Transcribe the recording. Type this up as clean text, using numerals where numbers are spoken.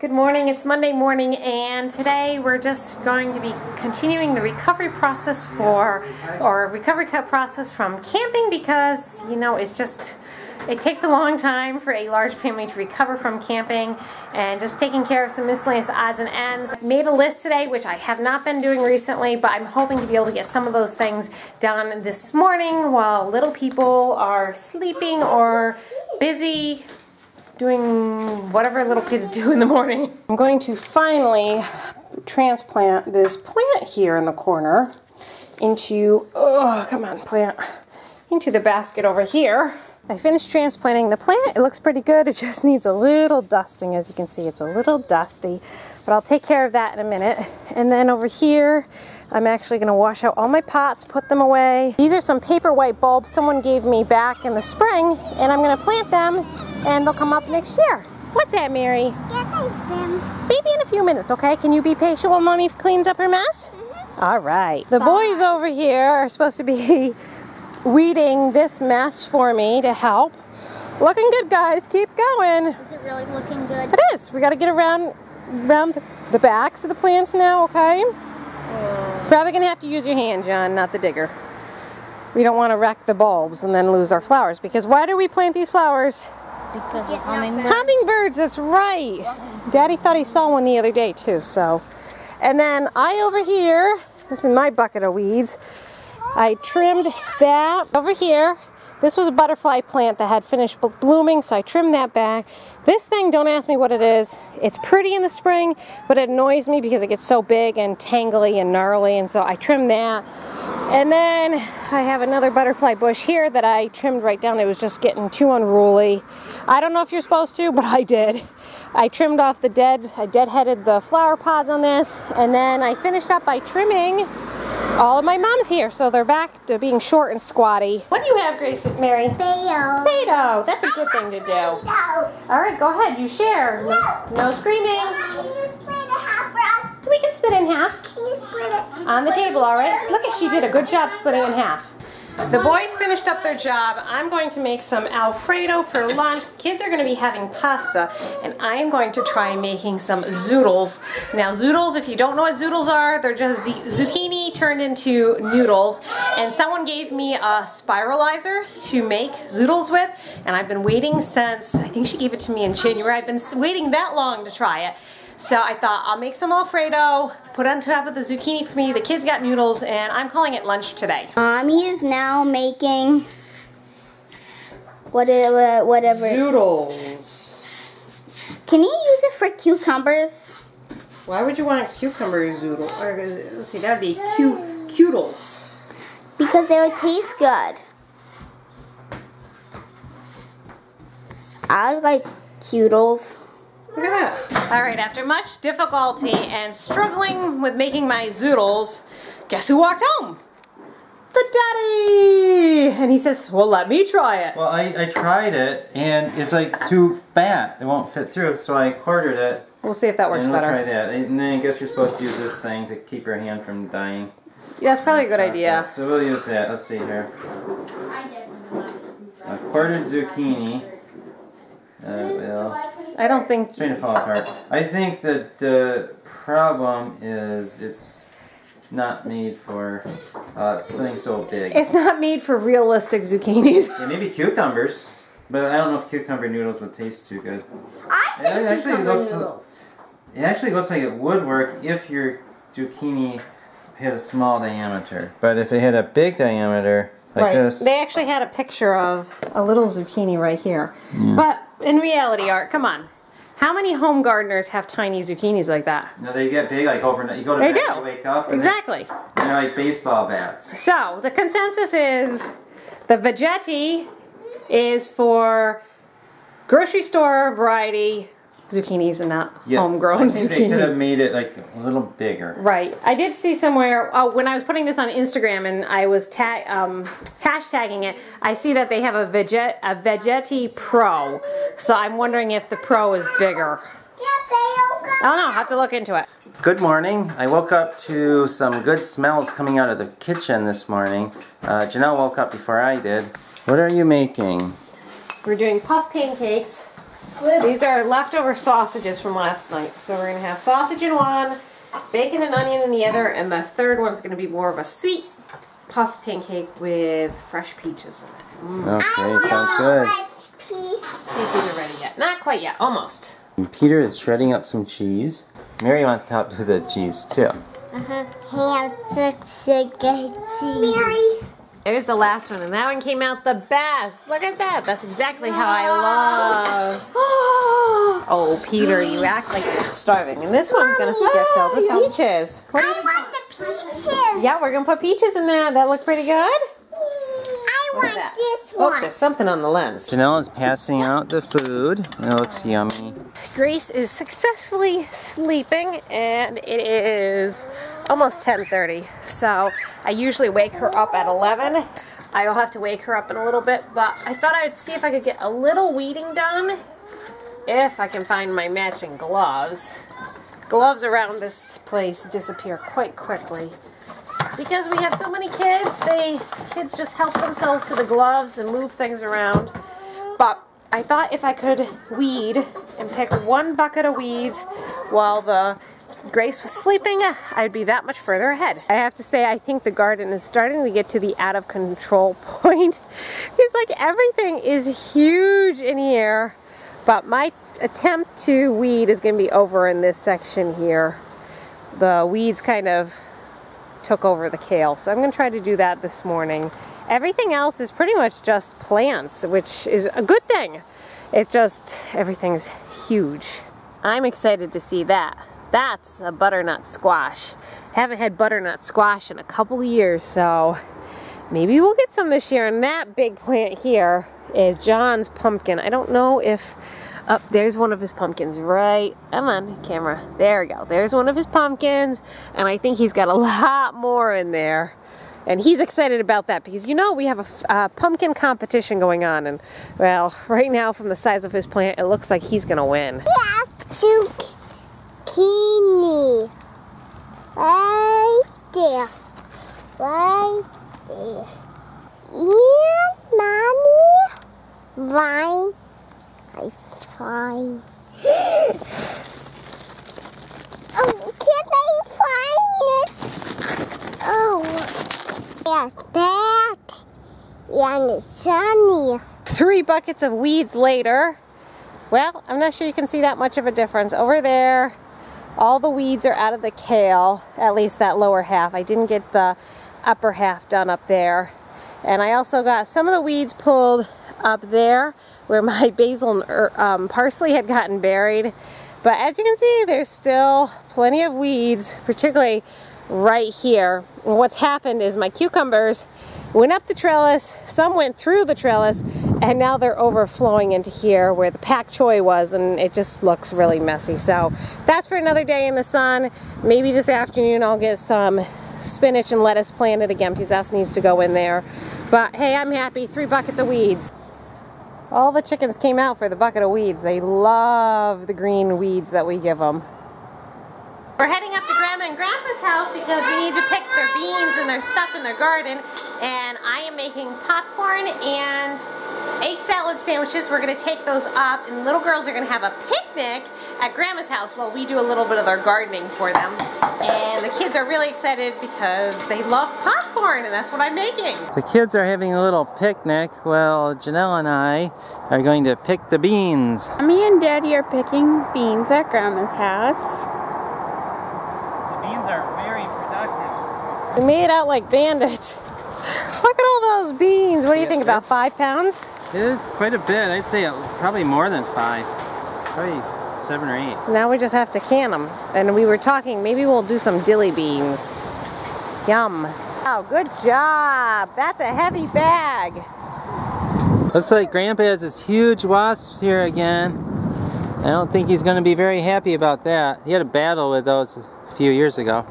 Good morning, it's Monday morning, and today we're just going to be continuing the recovery process recovery cut process from camping because, you know, it takes a long time for a large family to recover from camping and just taking care of some miscellaneous odds and ends. I made a list today, which I have not been doing recently, but I'm hoping to be able to get some of those things done this morning while little people are sleeping or busy doing whatever little kids do in the morning. I'm going to finally transplant this plant here in the corner into, oh, come on, plant, into the basket over here. I finished transplanting the plant. It looks pretty good. It just needs a little dusting. As you can see, it's a little dusty, but I'll take care of that in a minute. And then over here, I'm actually going to wash out all my pots, put them away. These are some paper white bulbs someone gave me back in the spring, and I'm going to plant them, and they'll come up next year. What's that, Mary? Maybe in a few minutes, okay? Can you be patient while Mommy cleans up her mess? All right. The boys over here are supposed to be weeding this mess for me to help. Looking good, guys. Keep going. Is it really looking good? It is. We got to get around the backs of the plants now, okay? Probably going to have to use your hand, John, not the digger. We don't want to wreck the bulbs and then lose our flowers, because why do we plant these flowers? Because of hummingbirds. Hummingbirds, that's right. Daddy thought he saw one the other day too, so. And then over here, this is my bucket of weeds. I trimmed that over here. This was a butterfly plant that had finished blooming, so I trimmed that back. This thing, don't ask me what it is. It's pretty in the spring, but it annoys me because it gets so big and tangly and gnarly, and so I trimmed that. And then I have another butterfly bush here that I trimmed right down. It was just getting too unruly. I don't know if you're supposed to, but I did. I trimmed off I deadheaded the flower pods on this, and then I finished up by trimming all of my mums here, so they're back to being short and squatty. What do you have, Grace, Mary? Play-Doh. Play-Doh. That's a good thing to do. All right, go ahead. You share. No screaming. Can you split it half for us? We can split it in half. Can you split it? On the table, all right? Look at, she did a good job splitting it in half. The boys finished up their job. I'm going to make some Alfredo for lunch. The kids are going to be having pasta, and I am going to try making some Zoodles. Now, Zoodles, if you don't know what Zoodles are, they're just zucchini turned into noodles. And someone gave me a spiralizer to make Zoodles with, and I've been waiting since, I think she gave it to me in January. I've been waiting that long to try it. So I thought I'll make some Alfredo, put on top of the zucchini for me. The kids got noodles, and I'm calling it lunch today. Mommy is now making whatever. Zoodles. Can you use it for cucumbers? Why would you want a cucumber zoodle? Let's see, that would be cutles. Because they would taste good. I like cutles. Look at that. All right, after much difficulty and struggling with making my Zoodles, guess who walked home? The daddy! And he says, well, let me try it. Well, I tried it, and it's like too fat. It won't fit through, so I quartered it. We'll see if that works better. We'll try that. And then I guess you're supposed to use this thing to keep your hand from dying. Yeah, that's probably a good idea. So we'll use that. Let's see here. A quartered zucchini. I don't think... It's starting to fall apart. I think that the problem is it's not made for something so big. It's not made for realistic zucchinis. Yeah, maybe cucumbers, but I don't know if cucumber noodles would taste too good. I think cucumber noodles. It actually looks like it would work if your zucchini had a small diameter. But if it had a big diameter, like this... They actually had a picture of a little zucchini right here. Yeah. But in reality, Art, come on. How many home gardeners have tiny zucchinis like that? No, they get big like overnight. You go to bed, you wake up, and exactly. They're like baseball bats. So, the consensus is the Veggetti is for grocery store variety zucchinis and not homegrown zucchini. I think they could have made it like a little bigger. Right. I did see somewhere, when I was putting this on Instagram and I was hashtagging it, I see that they have a Veggetti Pro. So I'm wondering if the Pro is bigger. I don't know. I'll have to look into it. Good morning. I woke up to some good smells coming out of the kitchen this morning. Janelle woke up before I did. What are you making? We're doing puff pancakes These are leftover sausages from last night. So we're going to have sausage in one, bacon and onion in the other, and the third one's going to be more of a sweet puff pancake with fresh peaches in it. Okay, sounds good. Peaches. See if these are ready yet. Not quite yet, almost. And Peter is shredding up some cheese. Mary wants to help do the cheese too. Mary. There's the last one, and that one came out the best. Look at that. That's exactly how I love. Oh, Peter, you act like you're starving. And this one's going to get filled with peaches. I want the peaches. Yeah, we're going to put peaches in there. That look pretty good? I What's want that? this Oh, one. there's something on the lens. Janelle is passing out the food. It looks yummy. Grace is successfully sleeping, and it is almost 10:30. So I usually wake her up at 11. I'll have to wake her up in a little bit, but I thought I'd see if I could get a little weeding done, if I can find my matching gloves. Gloves around this place disappear quite quickly. Because we have so many kids, kids just help themselves to the gloves and move things around. But I thought if I could weed and pick one bucket of weeds while Grace was sleeping, I'd be that much further ahead. I have to say, I think the garden is starting to get to the out of control point. It's like everything is huge in here, but my attempt to weed is going to be over in this section here. The weeds kind of took over the kale, so I'm going to try to do that this morning. Everything else is pretty much just plants, which is a good thing. It's just everything's huge. I'm excited to see that. That's a butternut squash. Haven't had butternut squash in a couple of years, so maybe we'll get some this year. And that big plant here is John's pumpkin. I don't know if there's one of his pumpkins right. Come on, camera. There we go. There's one of his pumpkins, and I think he's got a lot more in there. And he's excited about that because, you know, we have a pumpkin competition going on. And, well, right now from the size of his plant, it looks like he's going to win. Yeah, zucchini. Right there. Right there. Yeah, Mommy. Vine. Fine. Oh, can I find it? Oh, yeah, that. And it's sunny. 3 buckets of weeds later. Well, I'm not sure you can see that much of a difference. Over there, all the weeds are out of the kale, at least that lower half. I didn't get the upper half done up there. And I also got some of the weeds pulled up there where my basil and parsley had gotten buried. But as you can see, there's still plenty of weeds, particularly right here. And what's happened is my cucumbers went up the trellis, some went through the trellis, and now they're overflowing into here where the pak choi was, and it just looks really messy. So that's for another day in the sun. Maybe this afternoon I'll get some spinach and lettuce planted again because that needs to go in there. But hey, I'm happy. 3 buckets of weeds. All the chickens came out for the bucket of weeds. They love the green weeds that we give them. We're heading up to Grandma and Grandpa's house because we need to pick their beans and their stuff in their garden. And I am making popcorn and egg salad sandwiches. We're going to take those up, and the little girls are going to have a picnic at Grandma's house while we do a little bit of their gardening for them. And the kids are really excited because they love popcorn, and that's what I'm making. The kids are having a little picnic. Well, Janelle and I are going to pick the beans. Me and Daddy are picking beans at Grandma's house. The beans are very productive. We made out like bandits. Look at all those beans. What do you think, about 5 pounds? Yeah, quite a bit. I'd say probably more than 5. Probably 7 or 8. Now we just have to can them. And we were talking, maybe we'll do some dilly beans. Yum. Oh, good job. That's a heavy bag. Looks like Grandpa has this huge wasps here again. I don't think he's going to be very happy about that. He had a battle with those a few years ago.